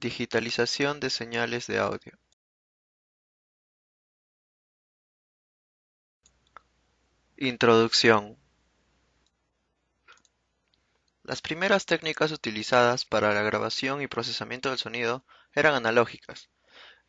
Digitalización de señales de audio. Introducción. Las primeras técnicas utilizadas para la grabación y procesamiento del sonido eran analógicas,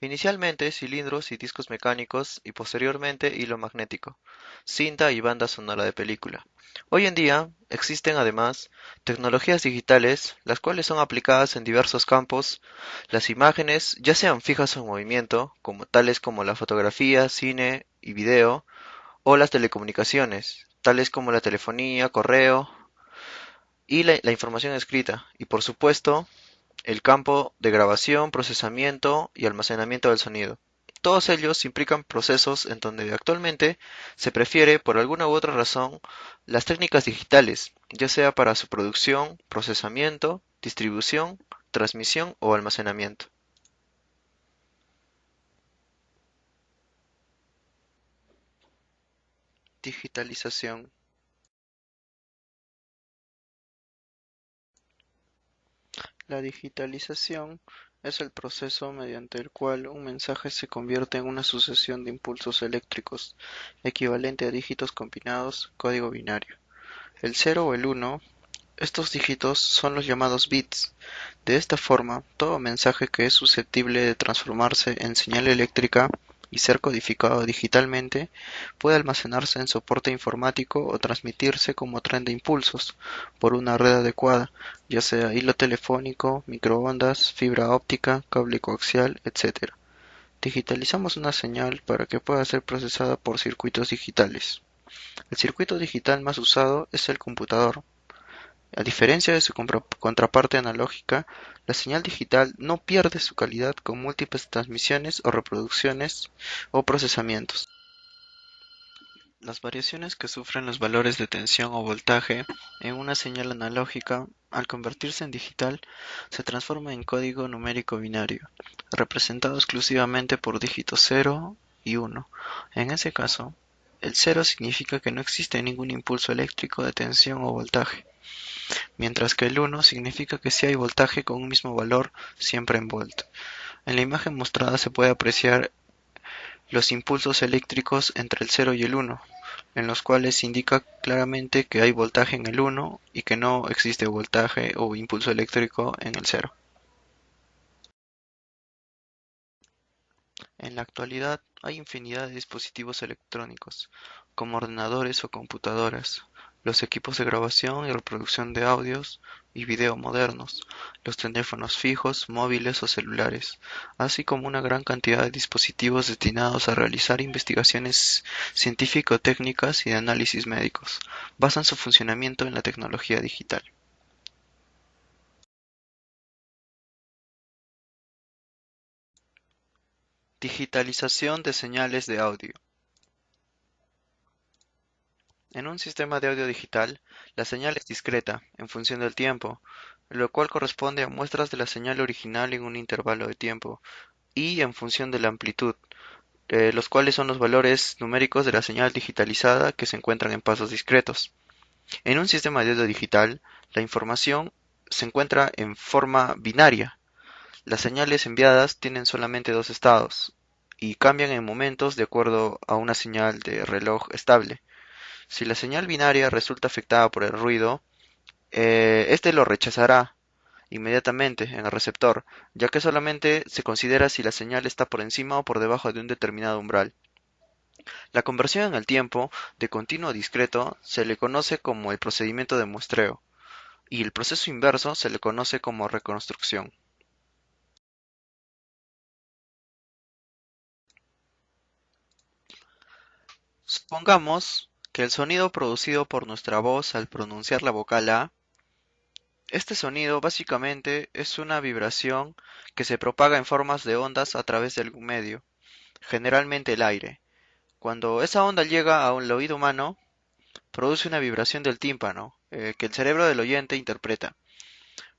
inicialmente cilindros y discos mecánicos y posteriormente hilo magnético, cinta y banda sonora de película. Hoy en día existen además tecnologías digitales, las cuales son aplicadas en diversos campos. Las imágenes, ya sean fijas o en movimiento, como tales como la fotografía, cine y video, o las telecomunicaciones, tales como la telefonía, correo y la información escrita, y por supuesto, el campo de grabación, procesamiento y almacenamiento del sonido. Todos ellos implican procesos en donde actualmente se prefiere, por alguna u otra razón, las técnicas digitales, ya sea para su producción, procesamiento, distribución, transmisión o almacenamiento. Digitalización. La digitalización es el proceso mediante el cual un mensaje se convierte en una sucesión de impulsos eléctricos, equivalente a dígitos combinados, código binario. El 0 o el 1, estos dígitos son los llamados bits. De esta forma, todo mensaje que es susceptible de transformarse en señal eléctrica y ser codificado digitalmente puede almacenarse en soporte informático o transmitirse como tren de impulsos por una red adecuada, ya sea hilo telefónico, microondas, fibra óptica, cable coaxial, etc. Digitalizamos una señal para que pueda ser procesada por circuitos digitales. El circuito digital más usado es el computador. A diferencia de su contraparte analógica, la señal digital no pierde su calidad con múltiples transmisiones o reproducciones o procesamientos. Las variaciones que sufren los valores de tensión o voltaje en una señal analógica, al convertirse en digital, se transforma en código numérico binario, representado exclusivamente por dígitos 0 y 1. En ese caso, el 0 significa que no existe ningún impulso eléctrico de tensión o voltaje, mientras que el 1 significa que sí hay voltaje con un mismo valor siempre en volt. En la imagen mostrada se puede apreciar los impulsos eléctricos entre el 0 y el 1, en los cuales se indica claramente que hay voltaje en el 1 y que no existe voltaje o impulso eléctrico en el 0. En la actualidad hay infinidad de dispositivos electrónicos, como ordenadores o computadoras, los equipos de grabación y reproducción de audios y video modernos, los teléfonos fijos, móviles o celulares, así como una gran cantidad de dispositivos destinados a realizar investigaciones científico-técnicas y de análisis médicos, basan su funcionamiento en la tecnología digital. Digitalización de señales de audio. En un sistema de audio digital, la señal es discreta, en función del tiempo, lo cual corresponde a muestras de la señal original en un intervalo de tiempo, y en función de la amplitud, los cuales son los valores numéricos de la señal digitalizada que se encuentran en pasos discretos. En un sistema de audio digital, la información se encuentra en forma binaria. Las señales enviadas tienen solamente dos estados, y cambian en momentos de acuerdo a una señal de reloj estable. Si la señal binaria resulta afectada por el ruido, este lo rechazará inmediatamente en el receptor, ya que solamente se considera si la señal está por encima o por debajo de un determinado umbral. La conversión en el tiempo de continuo a discreto se le conoce como el procedimiento de muestreo, y el proceso inverso se le conoce como reconstrucción. Supongamos que el sonido producido por nuestra voz al pronunciar la vocal A. Este sonido básicamente es una vibración que se propaga en formas de ondas a través de algún medio, generalmente el aire. Cuando esa onda llega a un oído humano, produce una vibración del tímpano, que el cerebro del oyente interpreta.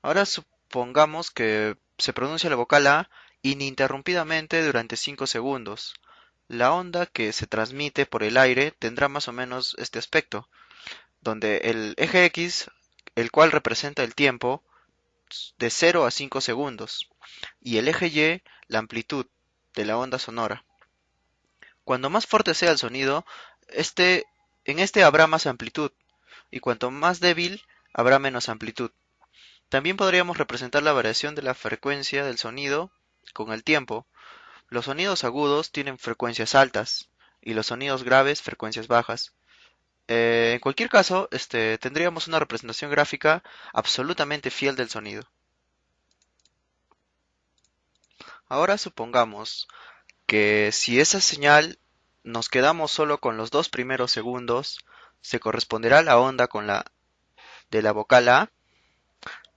Ahora supongamos que se pronuncia la vocal A ininterrumpidamente durante 5 segundos. La onda que se transmite por el aire tendrá más o menos este aspecto, donde el eje X, el cual representa el tiempo, de 0 a 5 segundos, y el eje Y la amplitud de la onda sonora. Cuanto más fuerte sea el sonido, en este habrá más amplitud, y cuanto más débil, habrá menos amplitud. También podríamos representar la variación de la frecuencia del sonido con el tiempo. Los sonidos agudos tienen frecuencias altas y los sonidos graves frecuencias bajas. En cualquier caso, tendríamos una representación gráfica absolutamente fiel del sonido. Ahora supongamos que si esa señal nos quedamos solo con los dos primeros segundos, se corresponderá la onda con la de la vocal A.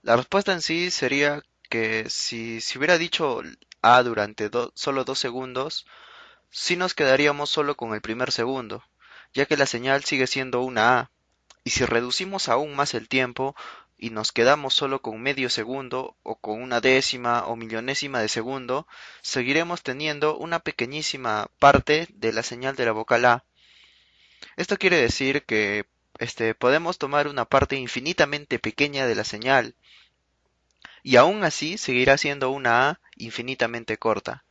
La respuesta en sí sería que si se hubiera dicho A durante solo 2 segundos, sí nos quedaríamos solo con el primer segundo, ya que la señal sigue siendo una A. Y si reducimos aún más el tiempo y nos quedamos solo con medio segundo o con una décima o millonésima de segundo, seguiremos teniendo una pequeñísima parte de la señal de la vocal A. Esto quiere decir que podemos tomar una parte infinitamente pequeña de la señal y aún así seguirá siendo una A infinitamente corta.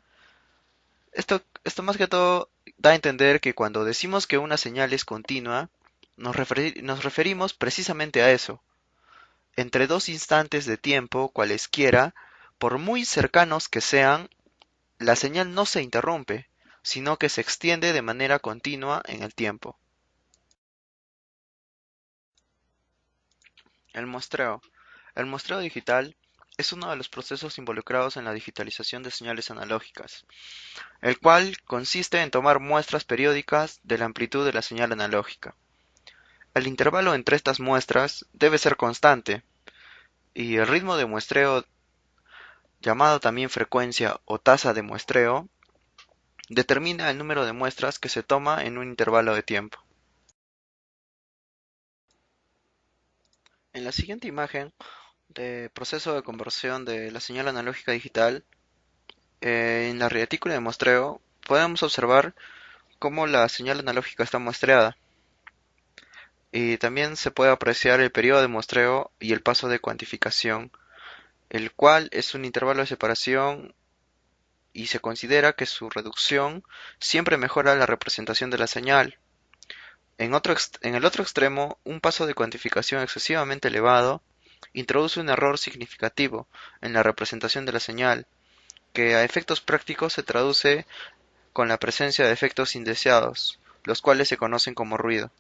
Esto más que todo da a entender que cuando decimos que una señal es continua, nos referimos precisamente a eso. Entre dos instantes de tiempo cualesquiera, por muy cercanos que sean, la señal no se interrumpe, sino que se extiende de manera continua en el tiempo. El muestreo. El muestreo digital es uno de los procesos involucrados en la digitalización de señales analógicas, el cual consiste en tomar muestras periódicas de la amplitud de la señal analógica. El intervalo entre estas muestras debe ser constante, y el ritmo de muestreo, llamado también frecuencia o tasa de muestreo, determina el número de muestras que se toma en un intervalo de tiempo. En la siguiente imagen de proceso de conversión de la señal analógica a digital, en la retícula de muestreo podemos observar cómo la señal analógica está muestreada. Y también se puede apreciar el periodo de muestreo y el paso de cuantificación, el cual es un intervalo de separación y se considera que su reducción siempre mejora la representación de la señal. En el otro extremo, un paso de cuantificación excesivamente elevado introduce un error significativo en la representación de la señal, que a efectos prácticos se traduce con la presencia de efectos indeseados, los cuales se conocen como ruido.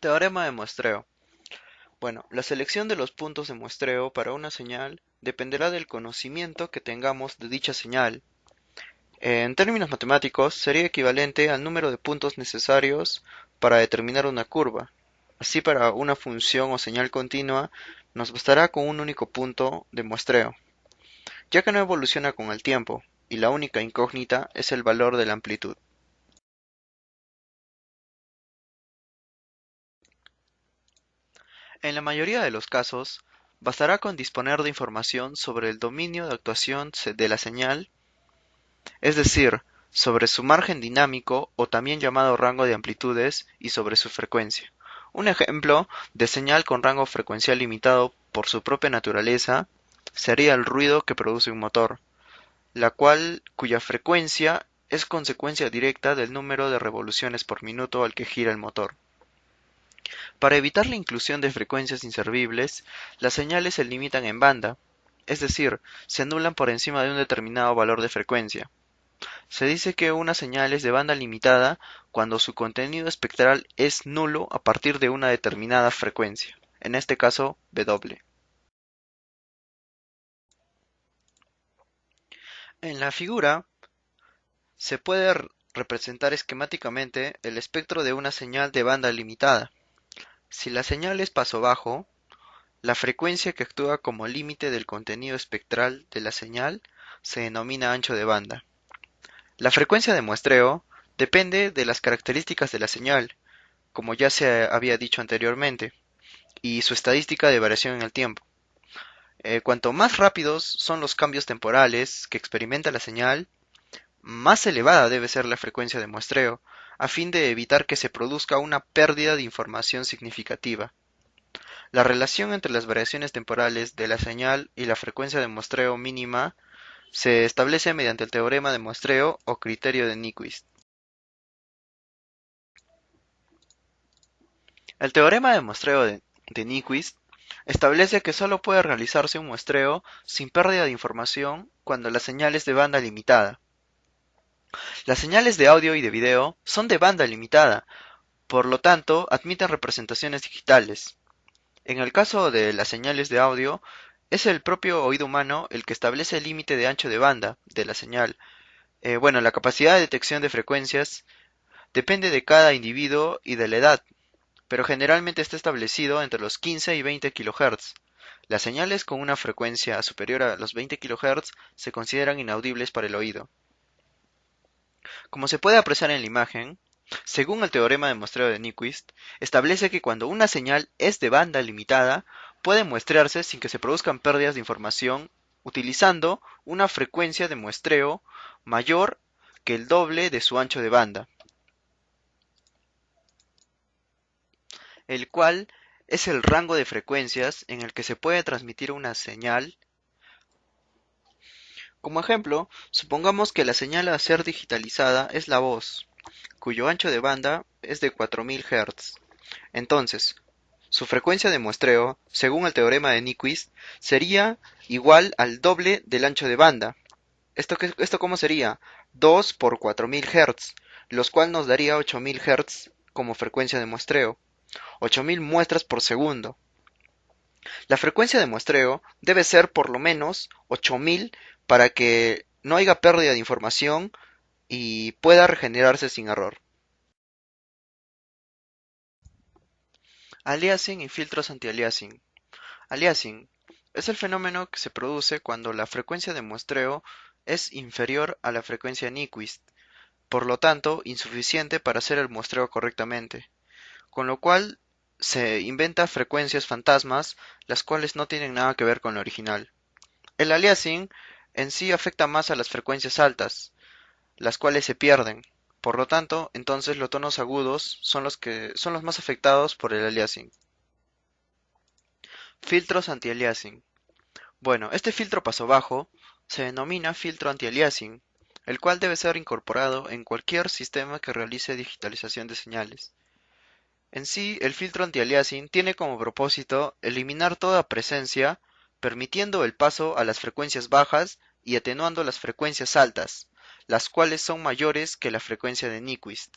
Teorema de muestreo. Bueno, la selección de los puntos de muestreo para una señal dependerá del conocimiento que tengamos de dicha señal. En términos matemáticos, sería equivalente al número de puntos necesarios para determinar una curva. Así, para una función o señal continua, nos bastará con un único punto de muestreo, ya que no evoluciona con el tiempo, y la única incógnita es el valor de la amplitud. En la mayoría de los casos, bastará con disponer de información sobre el dominio de actuación de la señal, es decir, sobre su margen dinámico o también llamado rango de amplitudes y sobre su frecuencia. Un ejemplo de señal con rango frecuencial limitado por su propia naturaleza sería el ruido que produce un motor, cuya frecuencia es consecuencia directa del número de revoluciones por minuto al que gira el motor. Para evitar la inclusión de frecuencias inservibles, las señales se limitan en banda, es decir, se anulan por encima de un determinado valor de frecuencia. Se dice que una señal es de banda limitada cuando su contenido espectral es nulo a partir de una determinada frecuencia, en este caso W. En la figura se puede representar esquemáticamente el espectro de una señal de banda limitada. Si la señal es paso bajo, la frecuencia que actúa como límite del contenido espectral de la señal se denomina ancho de banda. La frecuencia de muestreo depende de las características de la señal, como ya se había dicho anteriormente, y su estadística de variación en el tiempo. Cuanto más rápidos son los cambios temporales que experimenta la señal, más elevada debe ser la frecuencia de muestreo, a fin de evitar que se produzca una pérdida de información significativa. La relación entre las variaciones temporales de la señal y la frecuencia de muestreo mínima se establece mediante el teorema de muestreo o criterio de Nyquist. El teorema de muestreo de Nyquist establece que solo puede realizarse un muestreo sin pérdida de información cuando la señal es de banda limitada. Las señales de audio y de video son de banda limitada, por lo tanto admiten representaciones digitales. En el caso de las señales de audio, es el propio oído humano el que establece el límite de ancho de banda de la señal. La capacidad de detección de frecuencias depende de cada individuo y de la edad, pero generalmente está establecido entre los 15 y 20 kHz. Las señales con una frecuencia superior a los 20 kHz se consideran inaudibles para el oído. Como se puede apreciar en la imagen, según el teorema de muestreo de Nyquist, establece que cuando una señal es de banda limitada, puede muestrearse sin que se produzcan pérdidas de información utilizando una frecuencia de muestreo mayor que el doble de su ancho de banda, el cual es el rango de frecuencias en el que se puede transmitir una señal. Como ejemplo, supongamos que la señal a ser digitalizada es la voz, cuyo ancho de banda es de 4000 Hz. Entonces, su frecuencia de muestreo, según el teorema de Nyquist, sería igual al doble del ancho de banda. ¿Esto cómo sería? 2 por 4000 Hz, lo cual nos daría 8000 Hz como frecuencia de muestreo, 8000 muestras por segundo. La frecuencia de muestreo debe ser por lo menos 8000 para que no haya pérdida de información y pueda regenerarse sin error. Aliasing y filtros anti-aliasing. Aliasing es el fenómeno que se produce cuando la frecuencia de muestreo es inferior a la frecuencia Nyquist, por lo tanto insuficiente para hacer el muestreo correctamente, con lo cual se inventa frecuencias fantasmas, las cuales no tienen nada que ver con la original. El aliasing en sí afecta más a las frecuencias altas, las cuales se pierden. Por lo tanto, entonces los tonos agudos son los más afectados por el aliasing. Filtros anti-aliasing. Bueno, este filtro paso bajo se denomina filtro anti-aliasing, el cual debe ser incorporado en cualquier sistema que realice digitalización de señales. En sí, el filtro anti-aliasing tiene como propósito eliminar toda presencia, permitiendo el paso a las frecuencias bajas y atenuando las frecuencias altas, las cuales son mayores que la frecuencia de Nyquist.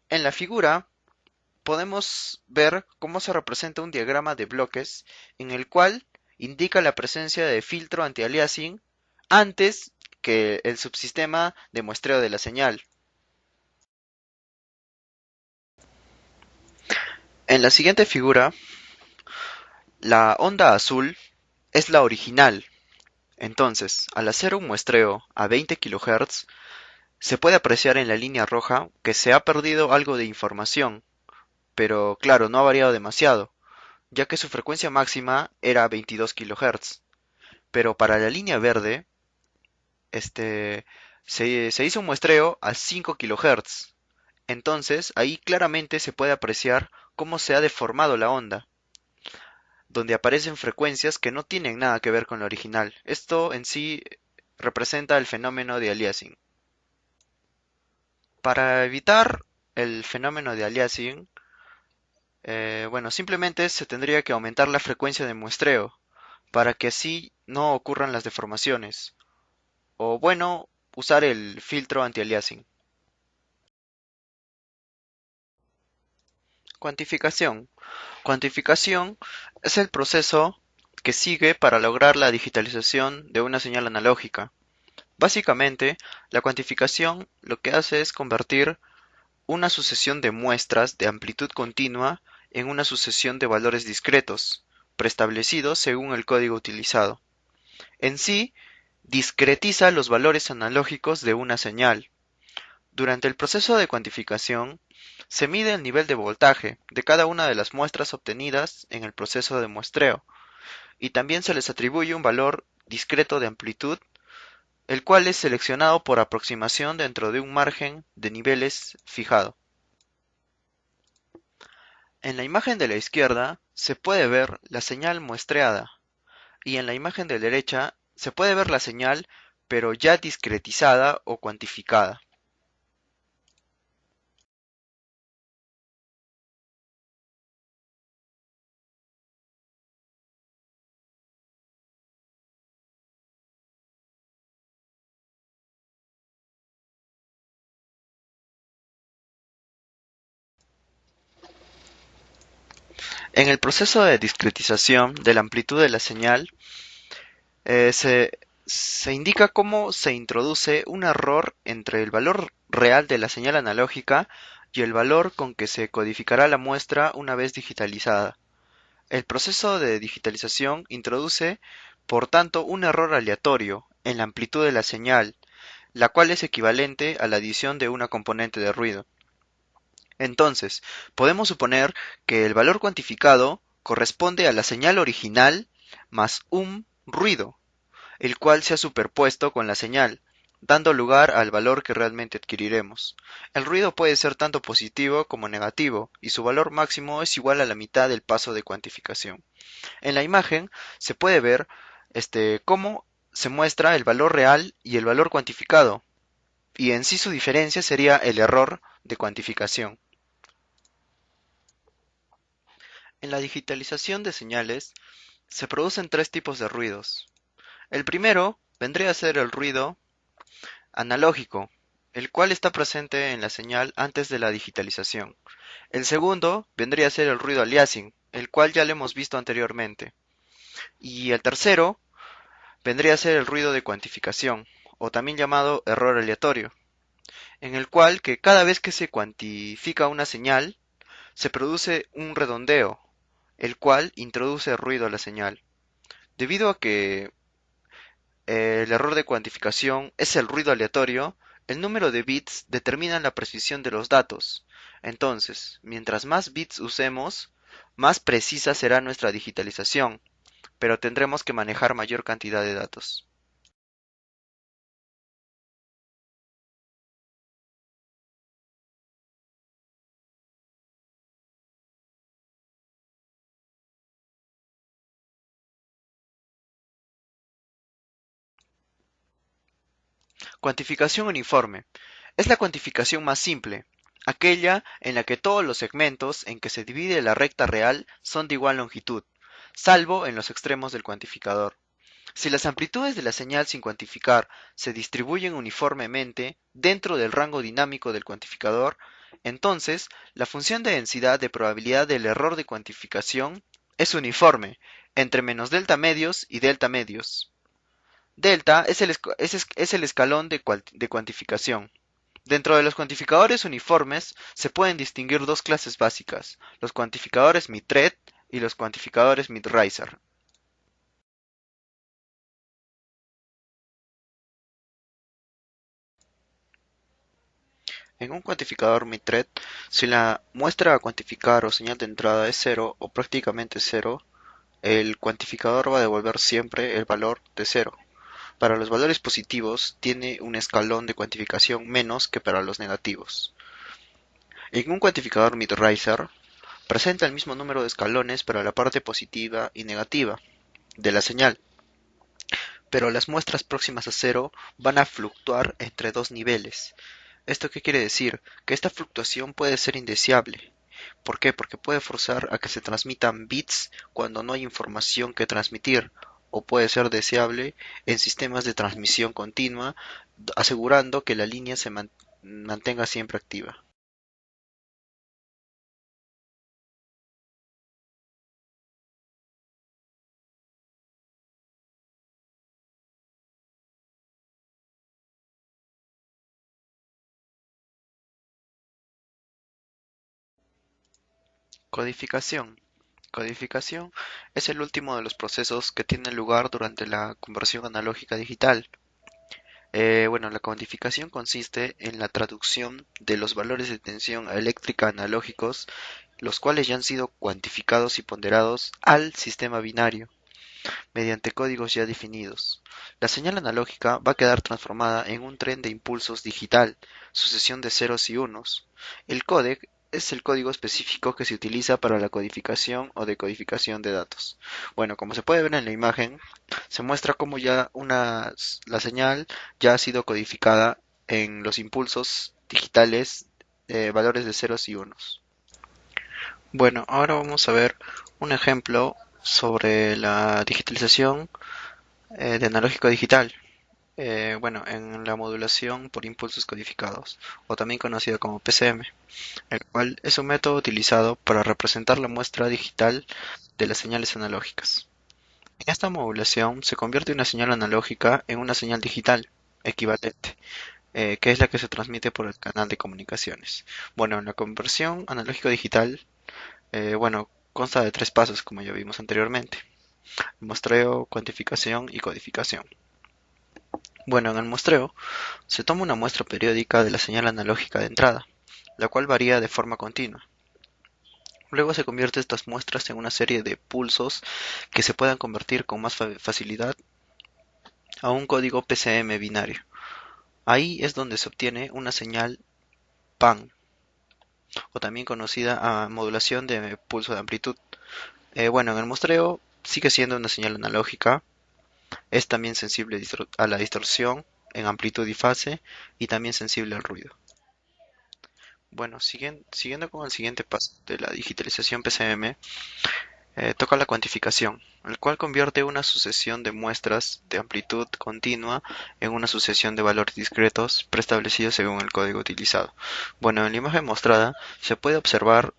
En la figura podemos ver cómo se representa un diagrama de bloques en el cual indica la presencia de filtro anti-aliasing antes que el subsistema de muestreo de la señal. En la siguiente figura, la onda azul es la original. Entonces, al hacer un muestreo a 20 kHz, se puede apreciar en la línea roja que se ha perdido algo de información, pero claro, no ha variado demasiado, ya que su frecuencia máxima era 22 kHz. Pero para la línea verde, se hizo un muestreo a 5 kHz. Entonces, ahí claramente se puede apreciar cómo se ha deformado la onda, donde aparecen frecuencias que no tienen nada que ver con la original. Esto en sí representa el fenómeno de aliasing. Para evitar el fenómeno de aliasing, simplemente se tendría que aumentar la frecuencia de muestreo para que así no ocurran las deformaciones. O bueno, usar el filtro anti-aliasing. Cuantificación. Cuantificación es el proceso que sigue para lograr la digitalización de una señal analógica. Básicamente, la cuantificación lo que hace es convertir una sucesión de muestras de amplitud continua en una sucesión de valores discretos, preestablecidos según el código utilizado. En sí, discretiza los valores analógicos de una señal. Durante el proceso de cuantificación, se mide el nivel de voltaje de cada una de las muestras obtenidas en el proceso de muestreo, y también se les atribuye un valor discreto de amplitud, el cual es seleccionado por aproximación dentro de un margen de niveles fijado. En la imagen de la izquierda se puede ver la señal muestreada y en la imagen de la derecha se puede ver la señal pero ya discretizada o cuantificada. En el proceso de discretización de la amplitud de la señal, eh, se, se indica cómo se introduce un error entre el valor real de la señal analógica y el valor con que se codificará la muestra una vez digitalizada. El proceso de digitalización introduce, por tanto, un error aleatorio en la amplitud de la señal, la cual es equivalente a la adición de una componente de ruido. Entonces, podemos suponer que el valor cuantificado corresponde a la señal original más un ruido, el cual se ha superpuesto con la señal, dando lugar al valor que realmente adquiriremos. El ruido puede ser tanto positivo como negativo, y su valor máximo es igual a la mitad del paso de cuantificación. En la imagen se puede ver cómo se muestra el valor real y el valor cuantificado, y en sí su diferencia sería el error de cuantificación. En la digitalización de señales se producen tres tipos de ruidos. El primero vendría a ser el ruido analógico, el cual está presente en la señal antes de la digitalización. El segundo vendría a ser el ruido aliasing, el cual ya lo hemos visto anteriormente. Y el tercero vendría a ser el ruido de cuantificación, o también llamado error aleatorio, en el cual que cada vez que se cuantifica una señal, se produce un redondeo, el cual introduce ruido a la señal. Debido a que el error de cuantificación es el ruido aleatorio, el número de bits determina la precisión de los datos. Entonces, mientras más bits usemos, más precisa será nuestra digitalización, pero tendremos que manejar mayor cantidad de datos. Cuantificación uniforme. Es la cuantificación más simple, aquella en la que todos los segmentos en que se divide la recta real son de igual longitud, salvo en los extremos del cuantificador. Si las amplitudes de la señal sin cuantificar se distribuyen uniformemente dentro del rango dinámico del cuantificador, entonces la función de densidad de probabilidad del error de cuantificación es uniforme entre menos delta medios y delta medios. Delta es el escalón de cuantificación. Dentro de los cuantificadores uniformes se pueden distinguir dos clases básicas, los cuantificadores Mitred y los cuantificadores Mitrizer. En un cuantificador Mitred, si la muestra a cuantificar o señal de entrada es cero o prácticamente cero, el cuantificador va a devolver siempre el valor de cero. Para los valores positivos tiene un escalón de cuantificación menos que para los negativos. En un cuantificador Mitrizer, presenta el mismo número de escalones para la parte positiva y negativa de la señal, pero las muestras próximas a cero van a fluctuar entre dos niveles. ¿Esto qué quiere decir? Que esta fluctuación puede ser indeseable. ¿Por qué? Porque puede forzar a que se transmitan bits cuando no hay información que transmitir, o puede ser deseable en sistemas de transmisión continua, asegurando que la línea se mantenga siempre activa. Codificación. Codificación es el último de los procesos que tiene lugar durante la conversión analógica a digital. Bueno, la codificación consiste en la traducción de los valores de tensión eléctrica analógicos, los cuales ya han sido cuantificados y ponderados al sistema binario, mediante códigos ya definidos. La señal analógica va a quedar transformada en un tren de impulsos digital, sucesión de ceros y unos. El códec es el código específico que se utiliza para la codificación o decodificación de datos. Bueno, como se puede ver en la imagen, se muestra cómo la señal ya ha sido codificada en los impulsos digitales, valores de ceros y unos. Bueno, ahora vamos a ver un ejemplo sobre la digitalización de analógico a digital. Bueno, en la modulación por impulsos codificados, o también conocido como PCM, el cual es un método utilizado para representar la muestra digital de las señales analógicas. En esta modulación se convierte una señal analógica en una señal digital equivalente, que es la que se transmite por el canal de comunicaciones. Bueno, en la conversión analógico-digital, bueno, consta de tres pasos, como ya vimos anteriormente: muestreo, cuantificación y codificación. Bueno, en el muestreo se toma una muestra periódica de la señal analógica de entrada, la cual varía de forma continua. Luego se convierte estas muestras en una serie de pulsos que se puedan convertir con más facilidad a un código PCM binario. Ahí es donde se obtiene una señal PAN, o también conocida a modulación de pulso de amplitud. Bueno, en el muestreo sigue siendo una señal analógica, es también sensible a la distorsión en amplitud y fase, y también sensible al ruido. Bueno, siguiendo con el siguiente paso de la digitalización PCM, toca la cuantificación, el cual convierte una sucesión de muestras de amplitud continua en una sucesión de valores discretos preestablecidos según el código utilizado. Bueno, en la imagen mostrada se puede observar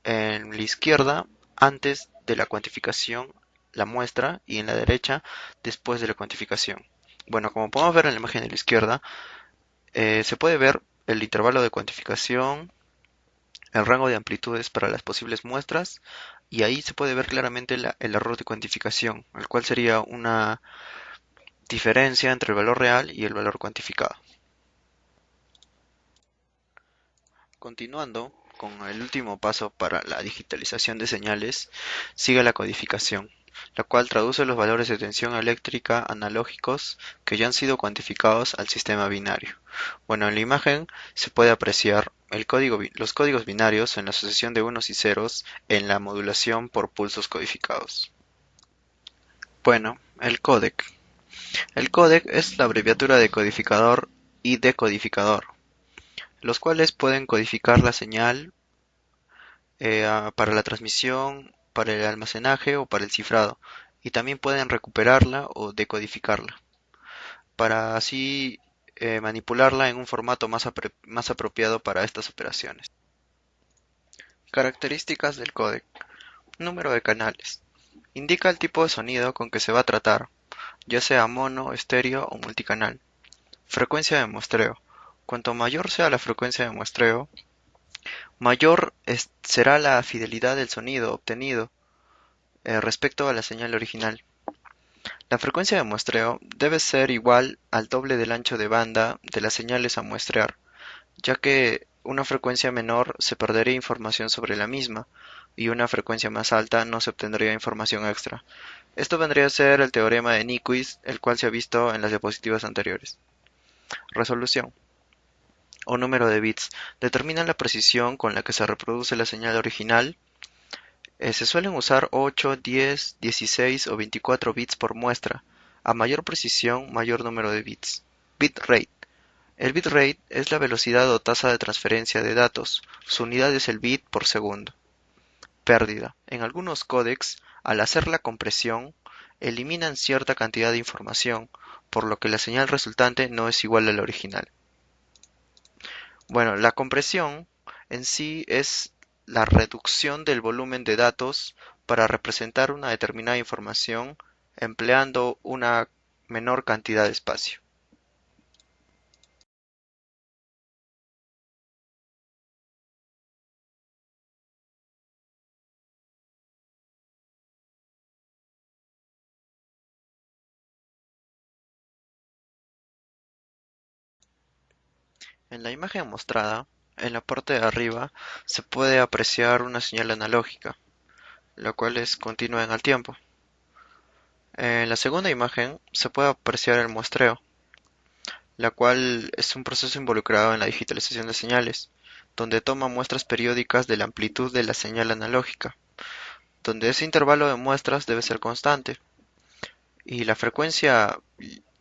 en la izquierda, antes de la cuantificación, la muestra, y en la derecha, después de la cuantificación. Bueno, como podemos ver en la imagen de la izquierda, se puede ver el intervalo de cuantificación, el rango de amplitudes para las posibles muestras, y ahí se puede ver claramente el error de cuantificación, el cual sería una diferencia entre el valor real y el valor cuantificado. Continuando con el último paso para la digitalización de señales, sigue la codificación, la cual traduce los valores de tensión eléctrica analógicos que ya han sido cuantificados al sistema binario. Bueno, en la imagen se puede apreciar los códigos binarios en la sucesión de unos y ceros en la modulación por pulsos codificados. Bueno, el códec. El códec es la abreviatura de codificador y decodificador, los cuales pueden codificar la señal para la transmisión, para el almacenaje o para el cifrado, y también pueden recuperarla o decodificarla, para así manipularla en un formato más apropiado para estas operaciones. Características del códec. Número de canales. Indica el tipo de sonido con que se va a tratar, ya sea mono, estéreo o multicanal. Frecuencia de muestreo. Cuanto mayor sea la frecuencia de muestreo, mayor será la fidelidad del sonido obtenido respecto a la señal original. La frecuencia de muestreo debe ser igual al doble del ancho de banda de las señales a muestrear, ya que una frecuencia menor se perdería información sobre la misma y una frecuencia más alta no se obtendría información extra. Esto vendría a ser el teorema de Nyquist, el cual se ha visto en las diapositivas anteriores. Resolución o número de bits determina la precisión con la que se reproduce la señal original. Se suelen usar 8, 10, 16 o 24 bits por muestra. A mayor precisión, mayor número de bits. Bitrate. El bitrate es la velocidad o tasa de transferencia de datos. Su unidad es el bit por segundo. Pérdida. En algunos códecs, al hacer la compresión, eliminan cierta cantidad de información, por lo que la señal resultante no es igual a la original. Bueno, la compresión en sí es la reducción del volumen de datos para representar una determinada información empleando una menor cantidad de espacio. En la imagen mostrada, en la parte de arriba, se puede apreciar una señal analógica, la cual es continua en el tiempo. En la segunda imagen se puede apreciar el muestreo, la cual es un proceso involucrado en la digitalización de señales. donde toma muestras periódicas de la amplitud de la señal analógica, donde ese intervalo de muestras debe ser constante, y la frecuencia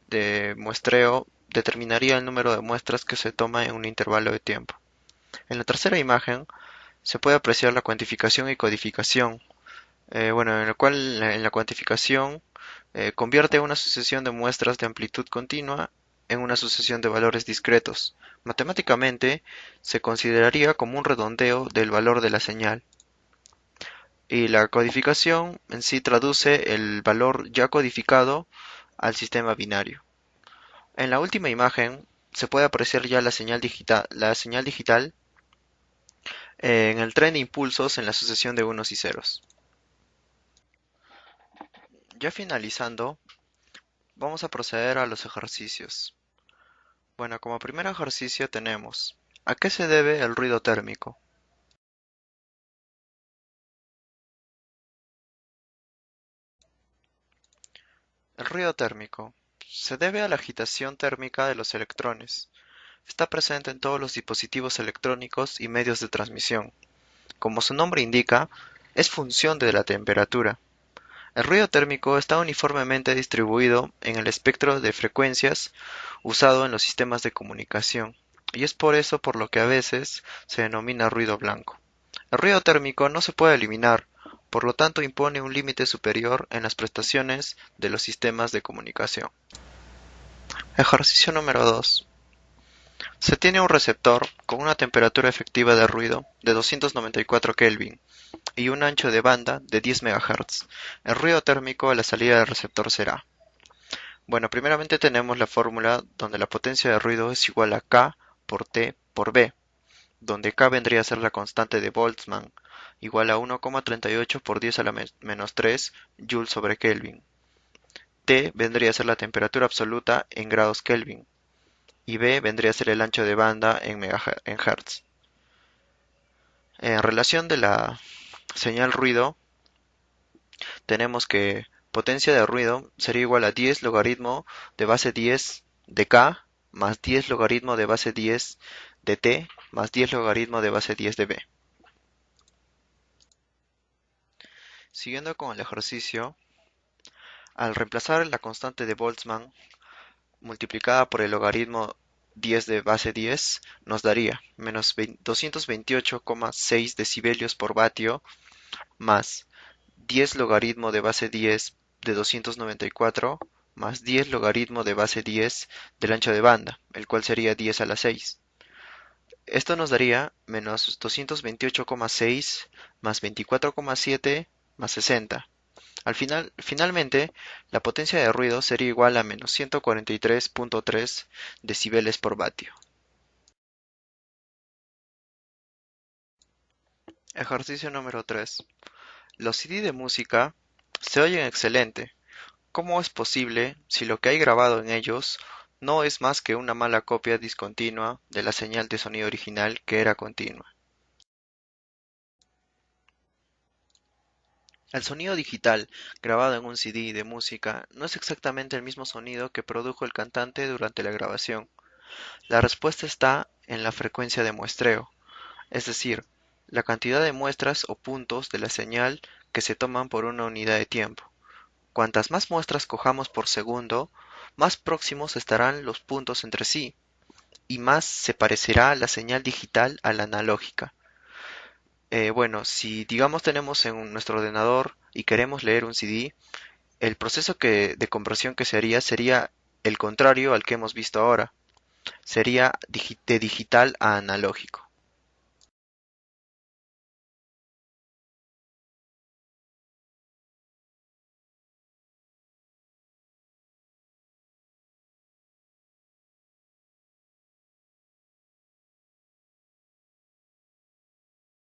de muestreo determinaría el número de muestras que se toma en un intervalo de tiempo. En la tercera imagen se puede apreciar la cuantificación y codificación, en el cual en la cuantificación convierte una sucesión de muestras de amplitud continua en una sucesión de valores discretos. Matemáticamente se consideraría como un redondeo del valor de la señal, y la codificación en sí traduce el valor ya codificado al sistema binario. En la última imagen se puede apreciar ya la señal digital en el tren de impulsos en la sucesión de unos y ceros. Ya finalizando, vamos a proceder a los ejercicios. Bueno, como primer ejercicio tenemos: ¿a qué se debe el ruido térmico? El ruido térmico se debe a la agitación térmica de los electrones. Está presente en todos los dispositivos electrónicos y medios de transmisión. Como su nombre indica, es función de la temperatura. El ruido térmico está uniformemente distribuido en el espectro de frecuencias usado en los sistemas de comunicación, y es por eso por lo que a veces se denomina ruido blanco. El ruido térmico no se puede eliminar, por lo tanto impone un límite superior en las prestaciones de los sistemas de comunicación. Ejercicio número 2. Se tiene un receptor con una temperatura efectiva de ruido de 294 Kelvin y un ancho de banda de 10 MHz. El ruido térmico a la salida del receptor será. Bueno, primeramente tenemos la fórmula donde la potencia de ruido es igual a K por T por B, donde K vendría a ser la constante de Boltzmann, igual a 1,38 por 10 a la menos 3 Joule sobre Kelvin. T vendría a ser la temperatura absoluta en grados Kelvin, y B vendría a ser el ancho de banda en Hertz. En relación de la señal ruido, tenemos que potencia de ruido sería igual a 10 logaritmo de base 10 de K más 10 logaritmo de base 10 de T más 10 logaritmo de base 10 de B. Siguiendo con el ejercicio, al reemplazar la constante de Boltzmann multiplicada por el logaritmo 10 de base 10 nos daría menos 228,6 decibelios por vatio más 10 logaritmo de base 10 de 294 más 10 logaritmo de base 10 del ancho de banda, el cual sería 10 a la 6. Esto nos daría menos 228,6 más 24,7 más 60. Finalmente, la potencia de ruido sería igual a menos 143,3 decibeles por vatio. Ejercicio número 3. Los CD de música se oyen excelente. ¿Cómo es posible si lo que hay grabado en ellos no es más que una mala copia discontinua de la señal de sonido original que era continua? El sonido digital grabado en un CD de música no es exactamente el mismo sonido que produjo el cantante durante la grabación. La respuesta está en la frecuencia de muestreo, es decir, la cantidad de muestras o puntos de la señal que se toman por una unidad de tiempo. Cuantas más muestras cojamos por segundo, más próximos estarán los puntos entre sí, y más se parecerá la señal digital a la analógica. Si digamos tenemos en nuestro ordenador y queremos leer un CD, el proceso de conversión que se haría sería el contrario al que hemos visto ahora. Sería de digital a analógico.